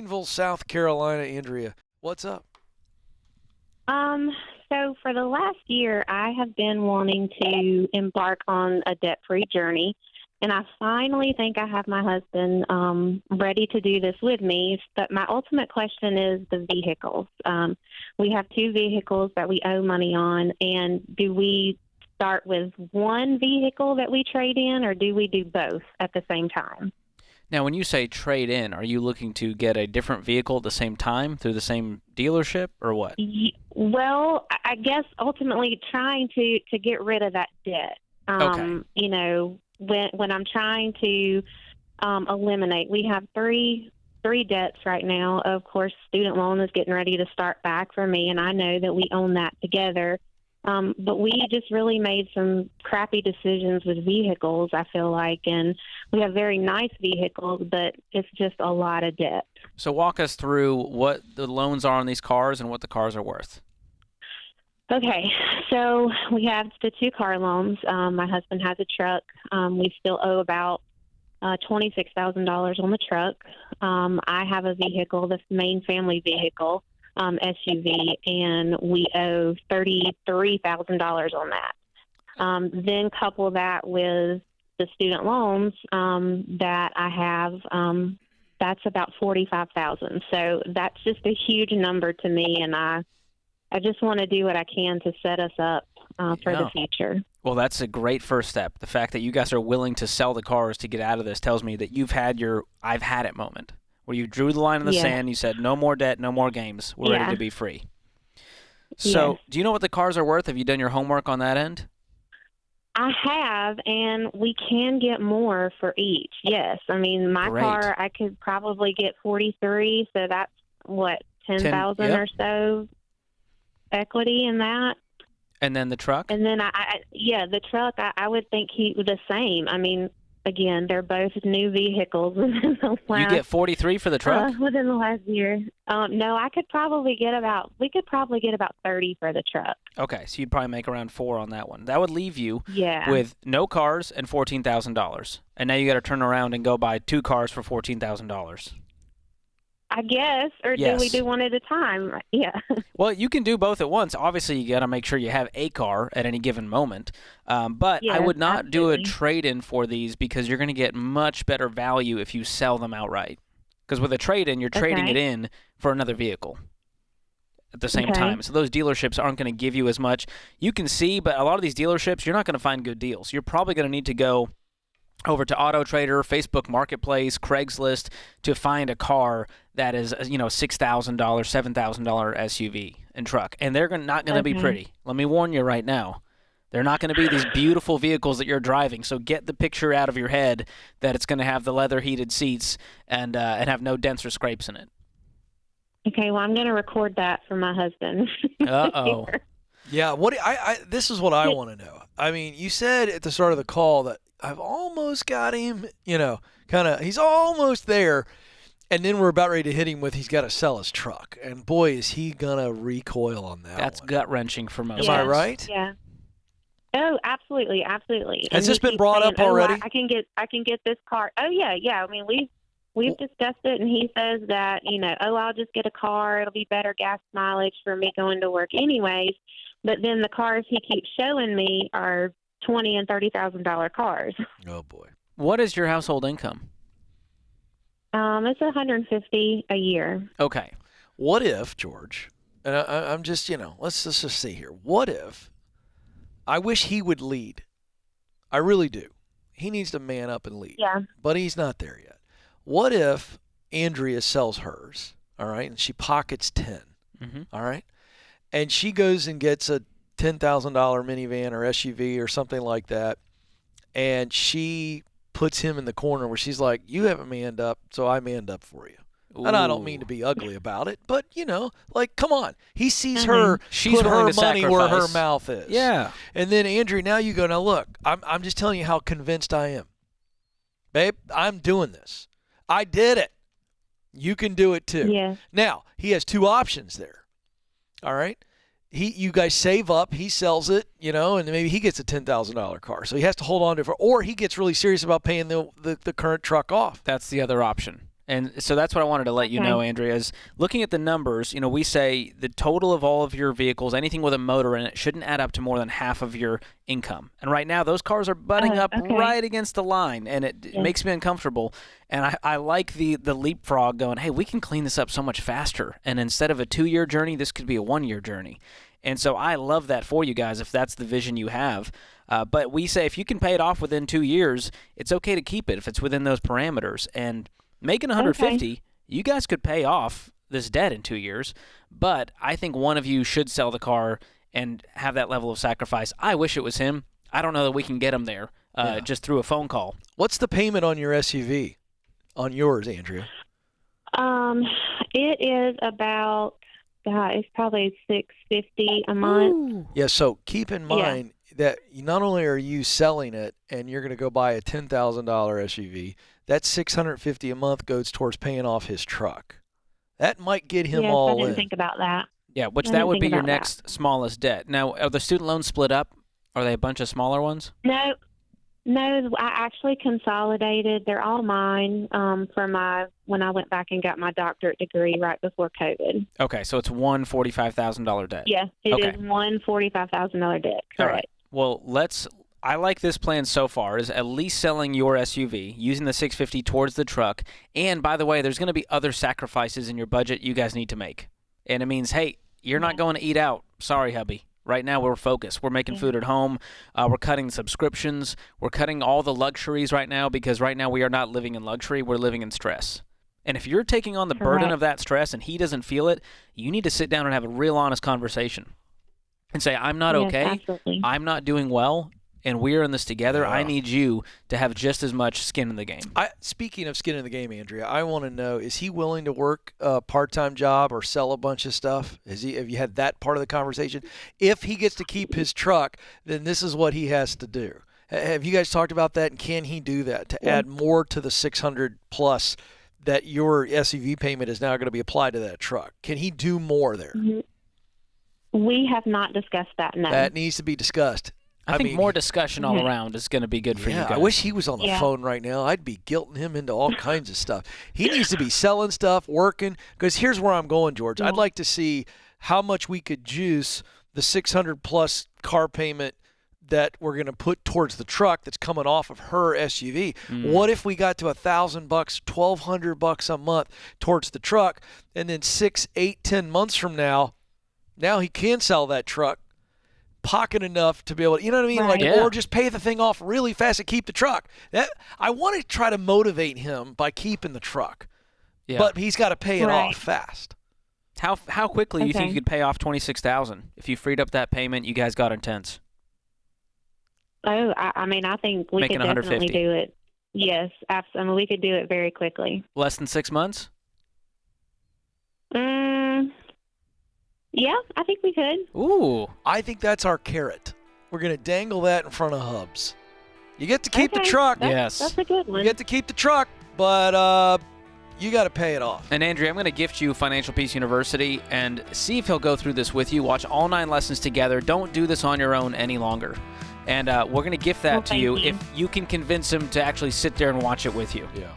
Greenville, South Carolina. Andrea, what's up? So for the last year, I have been wanting to embark on a debt-free journey, and I finally think I have my husband ready to do this with me. But my ultimate question is the vehicles. We have two vehicles that we owe money on, and do we start with one vehicle that we trade in, or do we do both at the same time? Now, when you say trade in, are you looking to get a different vehicle at the same time through the same dealership, or what? Well, I guess ultimately trying to get rid of that debt. Okay. You know, when I'm trying to eliminate, we have three debts right now. Of course, student loan is getting ready to start back for me, and I know that we own that together. But we just really made some crappy decisions with vehicles, I feel like, and we have very nice vehicles, but it's just a lot of debt. So walk us through what the loans are on these cars and what the cars are worth. Okay, so we have the two car loans. My husband has a truck. We still owe about $26,000 on the truck. I have a vehicle, the main family vehicle. SUV, and we owe $33,000 on that. Then couple that with the student loans that I have. That's about $45,000. So that's just a huge number to me, and I just want to do what I can to set us up for the future. Well, that's a great first step. The fact that you guys are willing to sell the cars to get out of this tells me that you've had your "I've had it" moment, where you drew the line in the sand, you said, no more debt, no more games, we're ready to be free. So do you know what the cars are worth? Have you done your homework on that end? I have, and we can get more for each, yes. I mean, my car, I could probably get 43, so that's, what, 10,000 or so equity in that. And then the truck? And then, the truck, I would think the same. I mean, again, they're both new vehicles. You get 43 for the truck? Within the last year. No, we could probably get about 30 for the truck. Okay, so you'd probably make around 4 on that one. That would leave you with no cars and $14,000. And now you got to turn around and go buy 2 cars for $14,000. I guess, or do we do one at a time? Yeah. Well, you can do both at once. Obviously, you got to make sure you have a car at any given moment. But I would not do a trade-in for these because you're going to get much better value if you sell them outright. Because with a trade-in, you're trading it in for another vehicle at the same time. So those dealerships aren't going to give you as much. You can see, but a lot of these dealerships, you're not going to find good deals. You're probably going to need to go over to Auto Trader, Facebook Marketplace, Craigslist to find a car that is, $6,000, $7,000 SUV and truck. And they're not going to be pretty. Let me warn you right now. They're not going to be these beautiful vehicles that you're driving. So get the picture out of your head that it's going to have the leather heated seats and have no dents or scrapes in it. Okay, well, I'm going to record that for my husband. Uh-oh. Yeah, this is what I want to know. I mean, you said at the start of the call that I've almost got him, he's almost there. And then we're about ready to hit him with he's got to sell his truck. And boy, is he going to recoil on that. That's gut-wrenching for most. Am I right? Yeah. Oh, absolutely, absolutely. Has this been brought up already? I can get this car. Oh, yeah. I mean, we've discussed it, and he says that, I'll just get a car. It'll be better gas mileage for me going to work anyways. But then the cars he keeps showing me are $20,000 and $30,000 cars. Oh boy! What is your household income? It's $150 a year. Okay. What if, George? And I'm just, let's just see here. What if? I wish he would lead. I really do. He needs to man up and lead. Yeah. But he's not there yet. What if Andrea sells hers? All right, and she pockets 10. Mm-hmm. All right, and she goes and gets a $10,000 minivan or SUV or something like that, and she puts him in the corner where she's like, you haven't manned up, so I manned up for you. Ooh. And I don't mean to be ugly about it, but, come on. He sees her She's put her money sacrifice where her mouth is. Yeah. And then, Andrea, now you go, now look, I'm just telling you how convinced I am. Babe, I'm doing this. I did it. You can do it too. Yeah. Now, he has 2 options there. All right? You guys save up, he sells it, and maybe he gets a $10,000 car. So he has to hold on to it, or he gets really serious about paying the current truck off. That's the other option. And so that's what I wanted to let you know, Andrea, is looking at the numbers, we say the total of all of your vehicles, anything with a motor in it, shouldn't add up to more than half of your income. And right now, those cars are butting up right against the line, and it makes me uncomfortable. And I like the leapfrog going, hey, we can clean this up so much faster. And instead of a 2-year journey, this could be a 1-year journey. And so I love that for you guys if that's the vision you have. But we say if you can pay it off within 2 years, it's okay to keep it if it's within those parameters. And making 150, you guys could pay off this debt in 2 years. But I think one of you should sell the car and have that level of sacrifice. I wish it was him. I don't know that we can get him there just through a phone call. What's the payment on your SUV? On yours, Andrea? It is about, it's probably $650 a month. Ooh. Yeah, so keep in mind that not only are you selling it and you're going to go buy a $10,000 SUV, that $650 a month goes towards paying off his truck. That might get him all in. I didn't think about that. Yeah, which that would be your next smallest debt. Now, are the student loans split up? Are they a bunch of smaller ones? No, I actually consolidated. They're all mine when I went back and got my doctorate degree right before COVID. Okay, so it's one $45,000 debt. Yeah, it is one $45,000 debt. Correct. All right. Well, I like this plan so far, is at least selling your SUV, using the $650 towards the truck. And by the way, there's going to be other sacrifices in your budget you guys need to make. And it means, hey, you're not going to eat out. Sorry, hubby. Right now, we're focused. We're making food at home. We're cutting subscriptions. We're cutting all the luxuries right now because right now we are not living in luxury. We're living in stress. And if you're taking on the burden of that stress and he doesn't feel it, you need to sit down and have a real honest conversation and say, I'm not okay. Absolutely. I'm not doing well, and we're in this together. I need you to have just as much skin in the game. Speaking of skin in the game, Andrea, I want to know, is he willing to work a part-time job or sell a bunch of stuff? Have you had that part of the conversation? If he gets to keep his truck, then this is what he has to do. Have you guys talked about that, and can he do that to add more to the $600 plus that your SUV payment is now going to be applied to that truck? Can he do more there? We have not discussed that, no. That needs to be discussed. I mean, more discussion all around is going to be good for you guys. I wish he was on the phone right now. I'd be guilting him into all kinds of stuff. He needs to be selling stuff, working, because here's where I'm going, George. I'd like to see how much we could juice the $600 plus car payment that we're going to put towards the truck that's coming off of her SUV. What if we got to $1,000, $1,200 a month towards the truck, and then 6, 8, 10 months from now he can sell that truck, pocket enough to be able to, you know what I mean? Or just pay the thing off really fast and keep the truck. I want to try to motivate him by keeping the truck, but he's got to pay it off fast. How quickly do you think you could pay off $26,000 if you freed up that payment? You guys got intense. Oh, I mean, I think we could definitely do it. Yes, absolutely. I mean, we could do it very quickly. Less than 6 months? Yeah, I think we could. Ooh. I think that's our carrot. We're going to dangle that in front of Hubs. You get to keep the truck. That's a good one. You get to keep the truck, but you got to pay it off. And Andrea, I'm going to gift you Financial Peace University and see if he'll go through this with you. Watch all 9 lessons together. Don't do this on your own any longer. And we're going to gift that to you if you can convince him to actually sit there and watch it with you. Yeah.